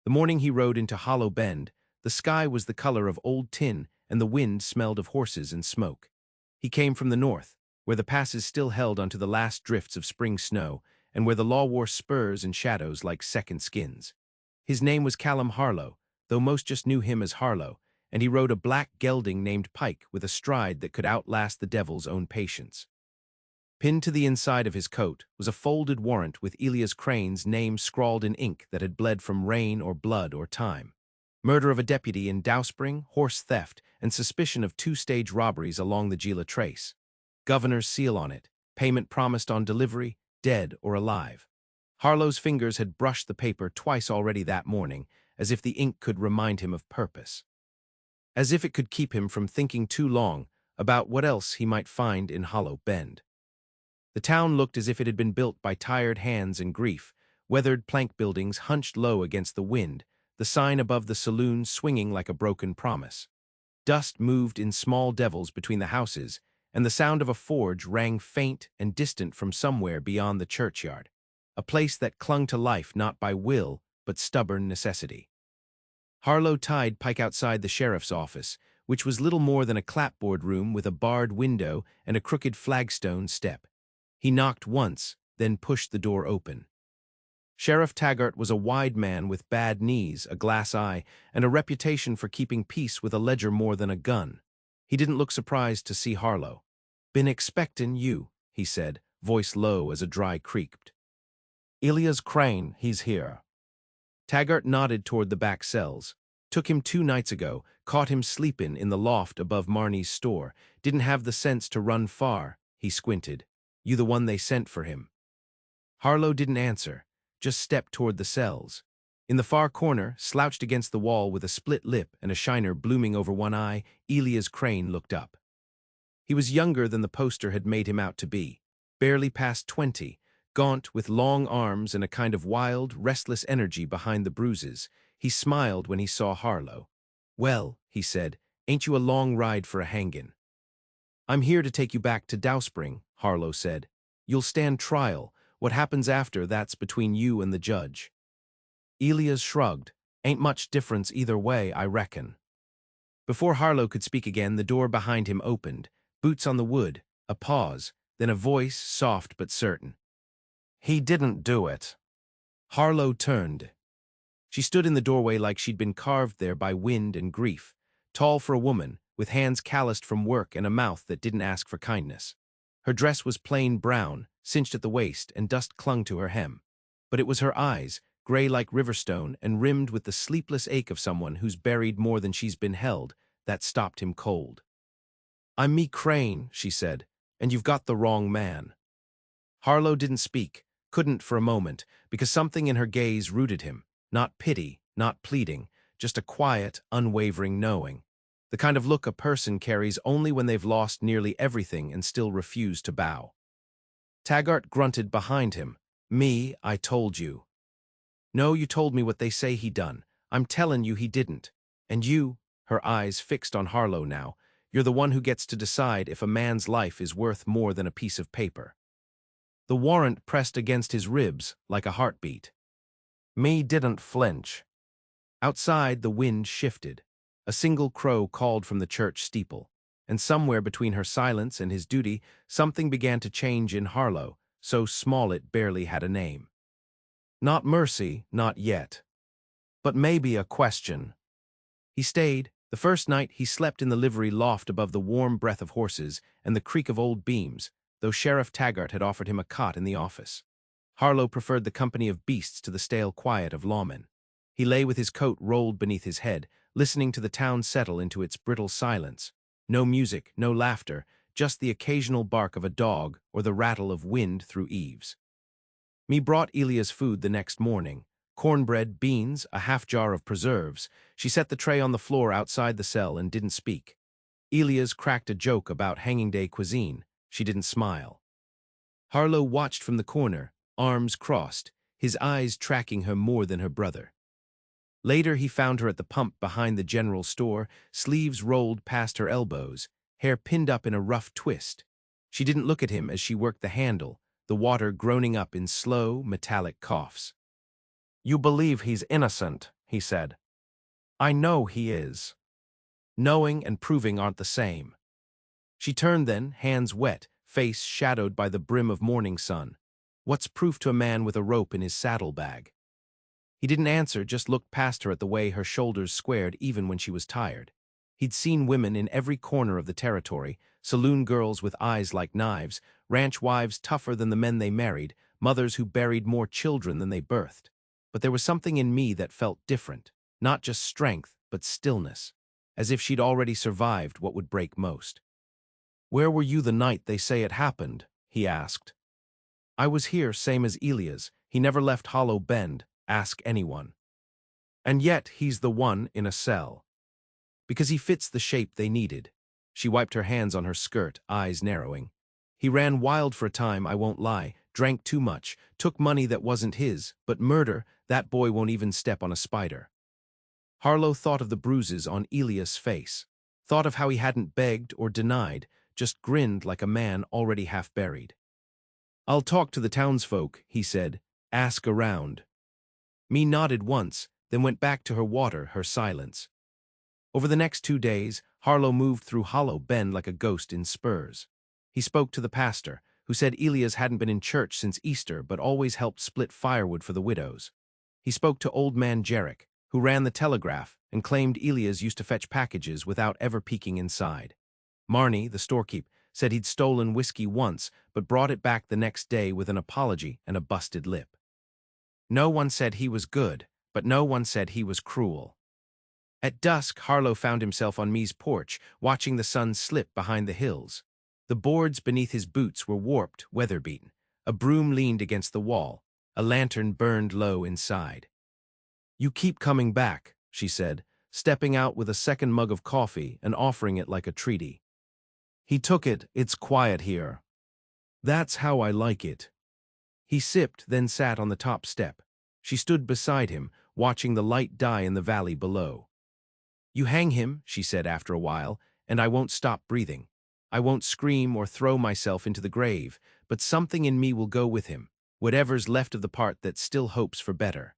The morning he rode into Hollow Bend, the sky was the color of old tin and the wind smelled of horses and smoke. He came from the north, where the passes still held onto the last drifts of spring snow and where the law wore spurs and shadows like second skins. His name was Callum Harlow, though most just knew him as Harlow, and he rode a black gelding named Pike with a stride that could outlast the devil's own patience. Pinned to the inside of his coat was a folded warrant with Elias Crane's name scrawled in ink that had bled from rain or blood or time. Murder of a deputy in Dowspring, horse theft, and suspicion of two-stage robberies along the Gila Trace. Governor's seal on it, payment promised on delivery, dead or alive. Harlow's fingers had brushed the paper twice already that morning, as if the ink could remind him of purpose. As if it could keep him from thinking too long about what else he might find in Hollow Bend. The town looked as if it had been built by tired hands and grief, weathered plank buildings hunched low against the wind, the sign above the saloon swinging like a broken promise. Dust moved in small devils between the houses, and the sound of a forge rang faint and distant from somewhere beyond the churchyard, a place that clung to life not by will but stubborn necessity. Harlow tied Pike outside the sheriff's office, which was little more than a clapboard room with a barred window and a crooked flagstone step. He knocked once, then pushed the door open. Sheriff Taggart was a wide man with bad knees, a glass eye, and a reputation for keeping peace with a ledger more than a gun. He didn't look surprised to see Harlow. "Been expectin' you," he said, voice low as a dry creaked. "Elias Crane, he's here." Taggart nodded toward the back cells. "Took him 2 nights ago, caught him sleepin' in the loft above Marnie's store. Didn't have the sense to run far." He squinted. "You the one they sent for him?" Harlow didn't answer, just stepped toward the cells. In the far corner, slouched against the wall with a split lip and a shiner blooming over one eye, Elias Crane looked up. He was younger than the poster had made him out to be, barely past 20, gaunt with long arms and a kind of wild, restless energy behind the bruises. He smiled when he saw Harlow. "Well," he said, "ain't you a long ride for a hangin'?" "I'm here to take you back to Dowspring," Harlow said. "You'll stand trial. What happens after, that's between you and the judge." Elias shrugged. "Ain't much difference either way, I reckon." Before Harlow could speak again, the door behind him opened. Boots on the wood, a pause, then a voice, soft but certain. "He didn't do it." Harlow turned. She stood in the doorway like she'd been carved there by wind and grief, tall for a woman, with hands calloused from work and a mouth that didn't ask for kindness. Her dress was plain brown, cinched at the waist, and dust clung to her hem. But it was her eyes, gray like riverstone and rimmed with the sleepless ache of someone who's buried more than she's been held, that stopped him cold. "I'm me Crane," she said, "and you've got the wrong man." Harlow didn't speak, couldn't for a moment, because something in her gaze rooted him, not pity, not pleading, just a quiet, unwavering knowing. The kind of look a person carries only when they've lost nearly everything and still refuse to bow. Taggart grunted behind him. "Me, I told you." "No, you told me what they say he done. I'm tellin' you he didn't. And you," her eyes fixed on Harlow now, "you're the one who gets to decide if a man's life is worth more than a piece of paper." The warrant pressed against his ribs like a heartbeat. "Me didn't flinch." Outside, the wind shifted. A single crow called from the church steeple, and somewhere between her silence and his duty, something began to change in Harlow, so small it barely had a name. Not mercy, not yet. But maybe a question. He stayed. The first night, he slept in the livery loft above the warm breath of horses and the creak of old beams, though Sheriff Taggart had offered him a cot in the office. Harlow preferred the company of beasts to the stale quiet of lawmen. He lay with his coat rolled beneath his head, listening to the town settle into its brittle silence. No music, no laughter, just the occasional bark of a dog or the rattle of wind through eaves. Me brought Elia's food the next morning. Cornbread, beans, a half-jar of preserves. She set the tray on the floor outside the cell and didn't speak. Elias cracked a joke about hanging day cuisine. She didn't smile. Harlow watched from the corner, arms crossed, his eyes tracking her more than her brother. Later he found her at the pump behind the general store, sleeves rolled past her elbows, hair pinned up in a rough twist. She didn't look at him as she worked the handle, the water groaning up in slow, metallic coughs. You believe he's innocent, he said. I know he is. Knowing and proving aren't the same. She turned then, hands wet, face shadowed by the brim of morning sun. What's proof to a man with a rope in his saddlebag? He didn't answer, just looked past her at the way her shoulders squared even when she was tired. He'd seen women in every corner of the territory, saloon girls with eyes like knives, ranch wives tougher than the men they married, mothers who buried more children than they birthed. But there was something in me that felt different, not just strength, but stillness, as if she'd already survived what would break most. Where were you the night they say it happened? He asked. I was here, same as Elias. He never left Hollow Bend. Ask anyone. And yet he's the one in a cell. Because he fits the shape they needed. She wiped her hands on her skirt, eyes narrowing. He ran wild for a time, I won't lie, drank too much, took money that wasn't his, but murder, that boy won't even step on a spider. Harlow thought of the bruises on Elias' face, thought of how he hadn't begged or denied, just grinned like a man already half buried. I'll talk to the townsfolk, he said. Ask around. Me nodded once, then went back to her water, her silence. Over the next 2 days, Harlow moved through Hollow Bend like a ghost in spurs. He spoke to the pastor, who said Elias hadn't been in church since Easter but always helped split firewood for the widows. He spoke to old man Jarek, who ran the telegraph and claimed Elias used to fetch packages without ever peeking inside. Marnie, the storekeep, said he'd stolen whiskey once but brought it back the next day with an apology and a busted lip. No one said he was good, but no one said he was cruel. At dusk, Harlow found himself on Me's porch, watching the sun slip behind the hills. The boards beneath his boots were warped, weather-beaten. A broom leaned against the wall. A lantern burned low inside. You keep coming back, she said, stepping out with a second mug of coffee and offering it like a treaty. He took it. It's quiet here. That's how I like it. He sipped, then sat on the top step. She stood beside him, watching the light die in the valley below. You hang him, she said after a while, and I won't stop breathing. I won't scream or throw myself into the grave, but something in me will go with him, whatever's left of the part that still hopes for better.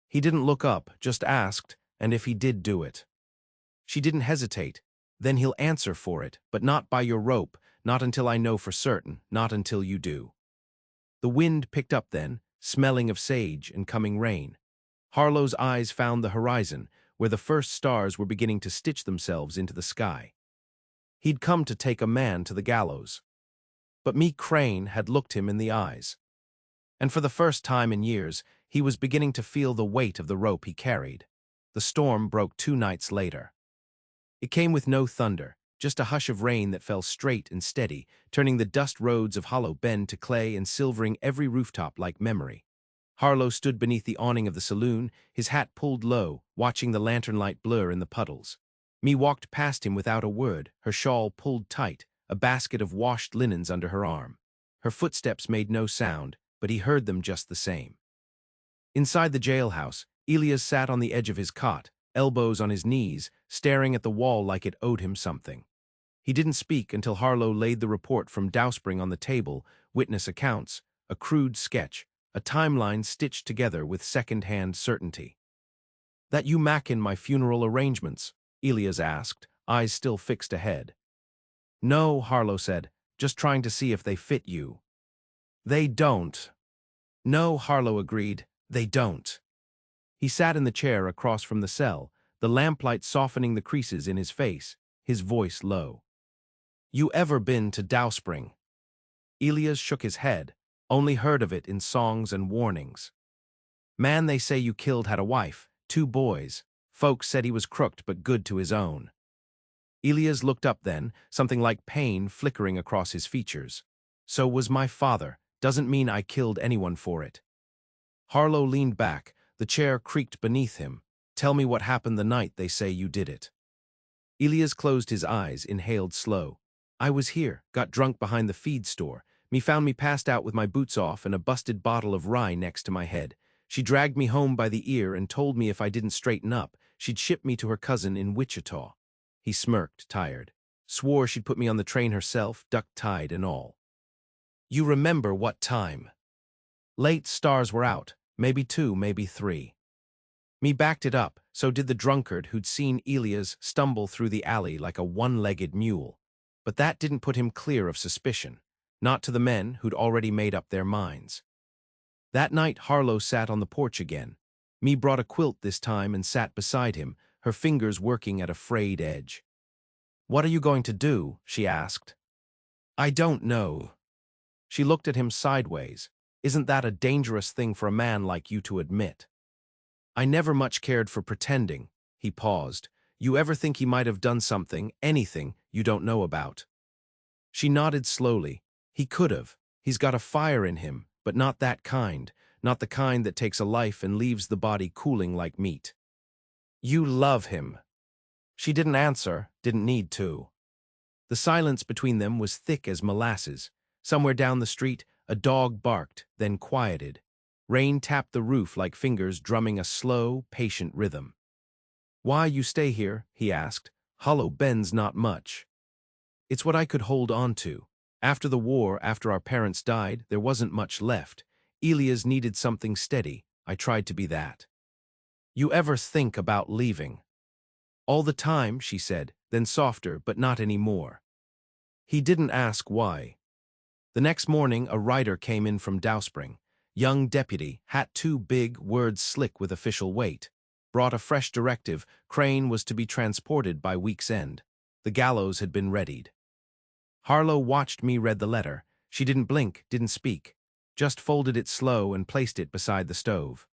He didn't look up, just asked, and if he did do it. She didn't hesitate. Then he'll answer for it, but not by your rope, not until I know for certain, not until you do. The wind picked up then, smelling of sage and coming rain. Harlow's eyes found the horizon, where the first stars were beginning to stitch themselves into the sky. He'd come to take a man to the gallows. But Me Crane had looked him in the eyes. And for the first time in years, he was beginning to feel the weight of the rope he carried. The storm broke 2 nights later. It came with no thunder, just a hush of rain that fell straight and steady, turning the dust roads of Hollow Bend to clay and silvering every rooftop like memory. Harlow stood beneath the awning of the saloon, his hat pulled low, watching the lantern light blur in the puddles. Me walked past him without a word, her shawl pulled tight, a basket of washed linens under her arm. Her footsteps made no sound, but he heard them just the same. Inside the jailhouse, Elias sat on the edge of his cot, elbows on his knees, staring at the wall like it owed him something. He didn't speak until Harlow laid the report from Dowspring on the table, witness accounts, a crude sketch, a timeline stitched together with second-hand certainty. That you mackin my funeral arrangements? Elias asked, eyes still fixed ahead. No, Harlow said, just trying to see if they fit you. They don't. No, Harlow agreed, they don't. He sat in the chair across from the cell, the lamplight softening the creases in his face, his voice low. You ever been to Dowspring? Elias shook his head, only heard of it in songs and warnings. Man they say you killed had a wife, 2 boys. Folks said he was crooked but good to his own. Elias looked up then, something like pain flickering across his features. So was my father, doesn't mean I killed anyone for it. Harlow leaned back, the chair creaked beneath him. Tell me what happened the night they say you did it. Elias closed his eyes, inhaled slow. I was here, got drunk behind the feed store. Me found me passed out with my boots off and a busted bottle of rye next to my head. She dragged me home by the ear and told me if I didn't straighten up, she'd ship me to her cousin in Wichita. He smirked, tired. Swore she'd put me on the train herself, duck-tied and all. You remember what time? Late, stars were out. maybe 2, maybe 3. Me backed it up, so did the drunkard who'd seen Elias stumble through the alley like a one-legged mule. But that didn't put him clear of suspicion, not to the men who'd already made up their minds. That night Harlow sat on the porch again. Me brought a quilt this time and sat beside him, her fingers working at a frayed edge. "What are you going to do?" she asked. "I don't know." She looked at him sideways. "Isn't that a dangerous thing for a man like you to admit?" "I never much cared for pretending." He paused. "You ever think he might have done something, anything, you don't know about?" She nodded slowly. "He could have. He's got a fire in him, but not that kind. Not the kind that takes a life and leaves the body cooling like meat." "You love him." She didn't answer, didn't need to. The silence between them was thick as molasses. Somewhere down the street, a dog barked, then quieted. Rain tapped the roof like fingers drumming a slow, patient rhythm. "Why you stay here?" he asked. "Hollow Bend's not much." "It's what I could hold on to. After the war, after our parents died, there wasn't much left. Elias needed something steady. I tried to be that." "You ever think about leaving?" "All the time," she said, then softer, "but not anymore." He didn't ask why. The next morning, a rider came in from Dowspring. Young deputy, hat too big, words slick with official weight. Brought a fresh directive. Crane was to be transported by week's end. The gallows had been readied. Harlow watched me read the letter. She didn't blink, didn't speak. Just folded it slow and placed it beside the stove.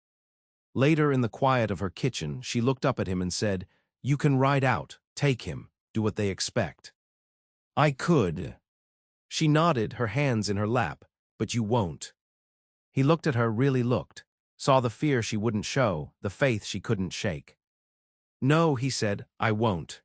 Later, in the quiet of her kitchen, she looked up at him and said, "You can ride out, take him, do what they expect." "I could." She nodded, her hands in her lap. "But you won't." He looked at her, really looked. Saw the fear she wouldn't show, the faith she couldn't shake. "No," he said, "I won't."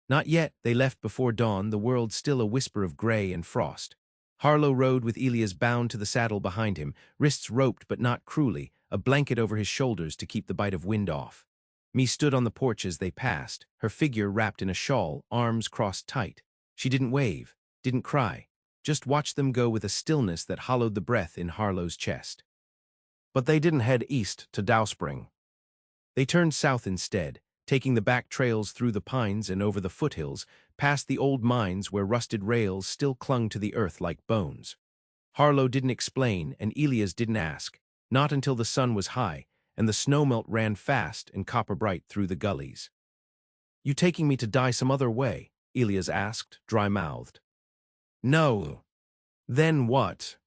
Not yet. They left before dawn, the world still a whisper of gray and frost. Harlow rode with Elias bound to the saddle behind him, wrists roped but not cruelly, a blanket over his shoulders to keep the bite of wind off. Me stood on the porch as they passed, her figure wrapped in a shawl, arms crossed tight. She didn't wave, didn't cry, just watched them go with a stillness that hollowed the breath in Harlow's chest. But they didn't head east to Dowspring. They turned south instead, taking the back trails through the pines and over the foothills, past the old mines where rusted rails still clung to the earth like bones. Harlow didn't explain, and Elias didn't ask, not until the sun was high, and the snowmelt ran fast and copper-bright through the gullies. "You taking me to die some other way?" Elias asked, dry-mouthed. "No." "Then what?"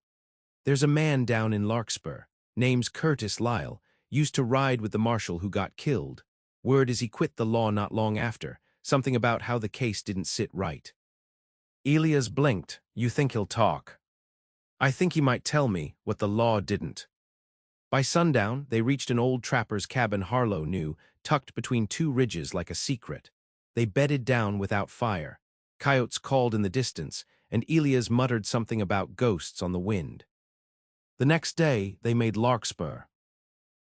"There's a man down in Larkspur, name's Curtis Lyle, used to ride with the marshal who got killed. Word is he quit the law not long after, something about how the case didn't sit right." Elias blinked. "You think he'll talk?" "I think he might tell me what the law didn't." By sundown, they reached an old trapper's cabin Harlow knew, tucked between two ridges like a secret. They bedded down without fire. Coyotes called in the distance, and Elias muttered something about ghosts on the wind. The next day, they made Larkspur.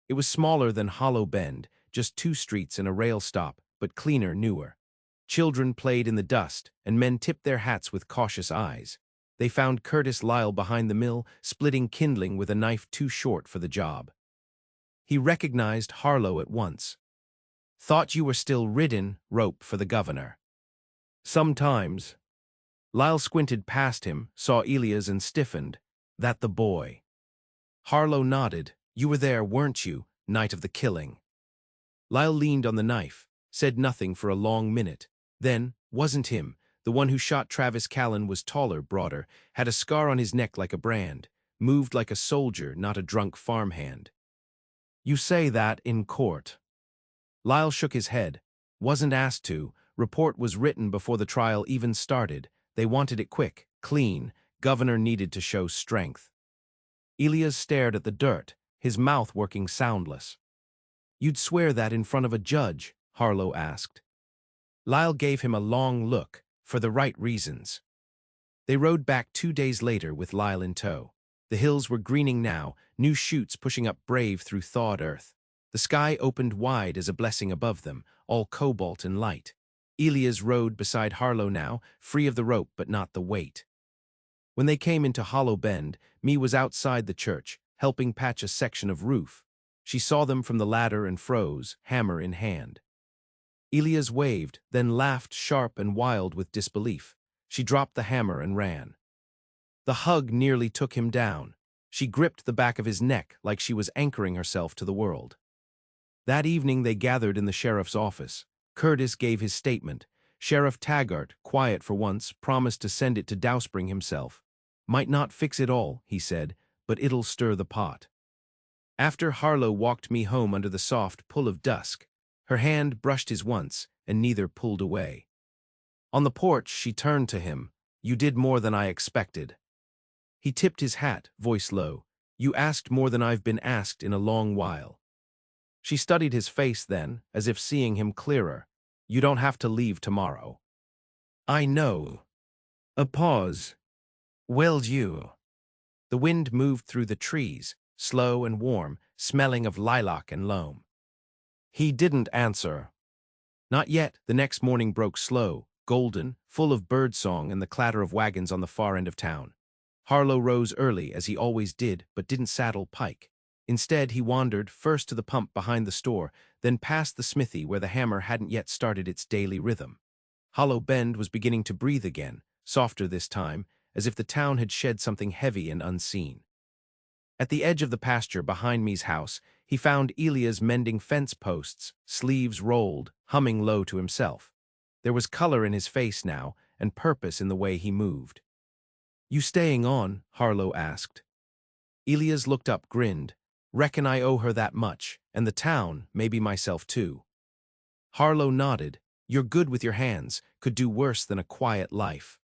It was smaller than Hollow Bend, just 2 streets and a rail stop, but cleaner, newer. Children played in the dust, and men tipped their hats with cautious eyes. They found Curtis Lyle behind the mill, splitting kindling with a knife too short for the job. He recognized Harlow at once. "Thought you were still ridding rope for the governor." "Sometimes." Lyle squinted past him, saw Elias and stiffened. "That the boy?" Harlow nodded. "You were there, weren't you, night of the killing?" Lyle leaned on the knife, said nothing for a long minute. Then, "Wasn't him. The one who shot Travis Callan was taller, broader, had a scar on his neck like a brand, moved like a soldier, not a drunk farmhand." "You say that in court?" Lyle shook his head. "Wasn't asked to. Report was written before the trial even started. They wanted it quick, clean. Governor needed to show strength." Elias stared at the dirt, his mouth working soundless. "You'd swear that in front of a judge?" Harlow asked. Lyle gave him a long look, for the right reasons. They rode back 2 days later with Lyle in tow. The hills were greening now, new shoots pushing up brave through thawed earth. The sky opened wide as a blessing above them, all cobalt and light. Elias rode beside Harlow now, free of the rope but not the weight. When they came into Hollow Bend, me was outside the church, helping patch a section of roof. She saw them from the ladder and froze, hammer in hand. Elias waved, then laughed sharp and wild with disbelief. She dropped the hammer and ran. The hug nearly took him down. She gripped the back of his neck like she was anchoring herself to the world. That evening they gathered in the sheriff's office. Curtis gave his statement. Sheriff Taggart, quiet for once, promised to send it to Dowspring himself. Might not fix it all, he said, but it'll stir the pot. After Harlow walked me home under the soft pull of dusk, her hand brushed his once, and neither pulled away. On the porch, she turned to him. You did more than I expected. He tipped his hat, voice low. You asked more than I've been asked in a long while. She studied his face then, as if seeing him clearer. You don't have to leave tomorrow. I know. A pause. Willed you? The wind moved through the trees, slow and warm, smelling of lilac and loam. He didn't answer. Not yet. The next morning broke slow, golden, full of birdsong and the clatter of wagons on the far end of town. Harlow rose early, as he always did, but didn't saddle Pike. Instead, he wandered first to the pump behind the store, then past the smithy where the hammer hadn't yet started its daily rhythm. Hollow Bend was beginning to breathe again, softer this time, as if the town had shed something heavy and unseen. At the edge of the pasture behind me's house, he found Elias mending fence posts, sleeves rolled, humming low to himself. There was color in his face now, and purpose in the way he moved. You staying on? Harlow asked. Elias looked up, grinned. Reckon I owe her that much, and the town, maybe myself too. Harlow nodded. You're good with your hands, could do worse than a quiet life.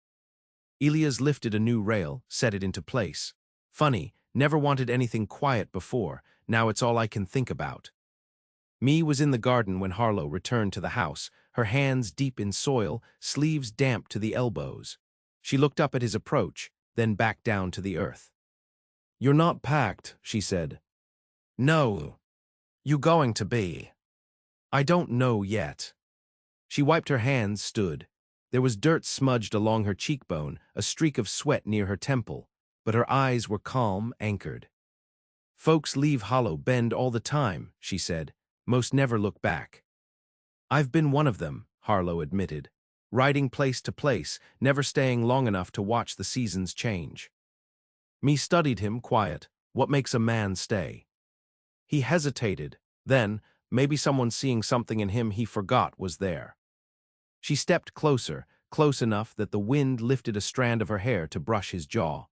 Elias lifted a new rail, set it into place. Funny, never wanted anything quiet before, now it's all I can think about. Me was in the garden when Harlow returned to the house, her hands deep in soil, sleeves damp to the elbows. She looked up at his approach, then back down to the earth. You're not packed, she said. No. You going to be? I don't know yet. She wiped her hands, stood. There was dirt smudged along her cheekbone, a streak of sweat near her temple, but her eyes were calm, anchored. Folks leave Hollow Bend all the time, she said. Most never look back. I've been one of them, Harlow admitted. Riding place to place, never staying long enough to watch the seasons change. Me studied him, quiet. What makes a man stay? He hesitated. Then, maybe someone seeing something in him he forgot was there. She stepped closer, close enough that the wind lifted a strand of her hair to brush his jaw.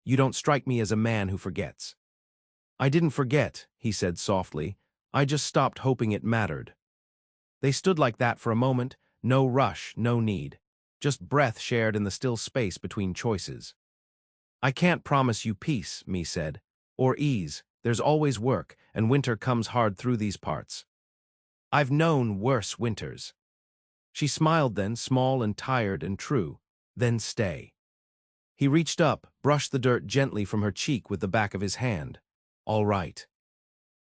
You don't strike me as a man who forgets. I didn't forget, he said softly. I just stopped hoping it mattered. They stood like that for a moment, no rush, no need. Just breath shared in the still space between choices. I can't promise you peace, me said, or ease. There's always work, and winter comes hard through these parts. I've known worse winters. She smiled then, small and tired and true. Then stay. He reached up, brushed the dirt gently from her cheek with the back of his hand. All right.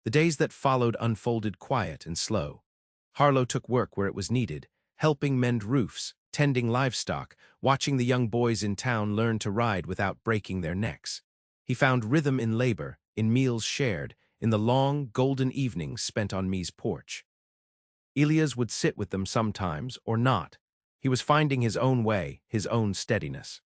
The days that followed unfolded quiet and slow. Harlow took work where it was needed, helping mend roofs, tending livestock, watching the young boys in town learn to ride without breaking their necks. He found rhythm in labor, in meals shared, in the long, golden evenings spent on me's porch. Elias would sit with them sometimes, or not. He was finding his own way, his own steadiness.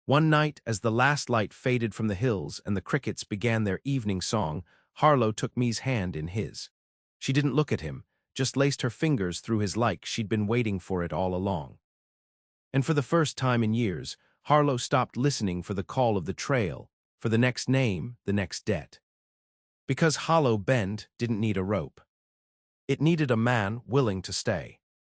One night, as the last light faded from the hills and the crickets began their evening song, Harlow took me's hand in his. She didn't look at him, just laced her fingers through his like she'd been waiting for it all along. And for the first time in years, Harlow stopped listening for the call of the trail, for the next name, the next debt. Because Hollow Bend didn't need a rope. It needed a man willing to stay.